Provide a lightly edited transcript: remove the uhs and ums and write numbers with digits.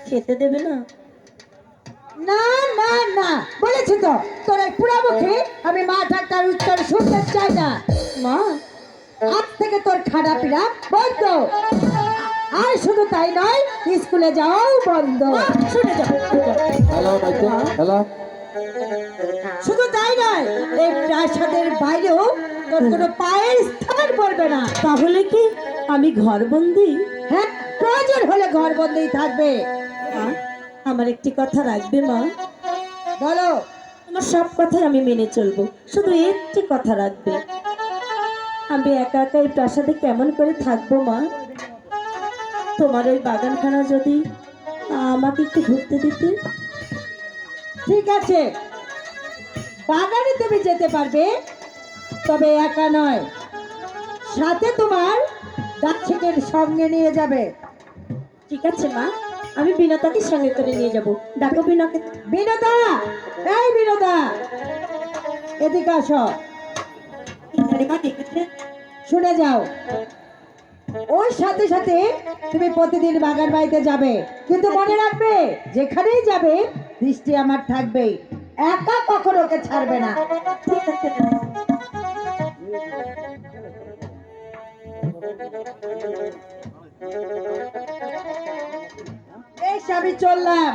খেতে দেবে না? না না না, বলেছি তো তোর এই পুরা মুখে আমি মা ডাক্তার উত্তর শুনতে চাই না। মা, আজ থেকে তোর খাওয়া পিড়া বন্ধ। আর শুধু তাই নয়, স্কুলে যাওয়াও বন্ধ। শুনে যাও। হ্যালো হ্যালো, শুধু তাই নয়, এই প্রাসাদের বাইরেও তোর কোনো পায়ের স্থান পড়বে না। তাহলে কি আমি ঘরবন্দি? হ্যাঁ, প্রয়োজন হলে ঘর বন্ধই থাকবে। মা, আমার একটি কথা রাখবে মা? বলো। তোমার সব কথাই আমি মেনে চলবো, শুধু একটি কথা রাখবে। আমি একা একা এই প্রাসাদে কেমন করে থাকবো মা? তোমার ওই বাগানখানা যদি আমাকে একটু ঘুরতে দিতে। ঠিক আছে, বাগানে তুমি যেতে পারবে, তবে একা নয়, সাথে তোমার দাক্ষিণের সঙ্গে নিয়ে যাবে। ঠিক আছে মা, আমি বিনতাকে সঙ্গে করে নিয়ে যাব। ডাকো বিনকে। বিনোদা, এই বিনোদা, এদিকে আসো। শুনে যাও, ওর সাথে সাথে তুমি প্রতিদিন বাগান বাড়িতে যাবে, কিন্তু মনে রাখবে যেখানেই যাবে দৃষ্টি আমার থাকবে, একা কখনো ওকে ছাড়বে না। ঠিক আছে। বেশ, আমি চললাম।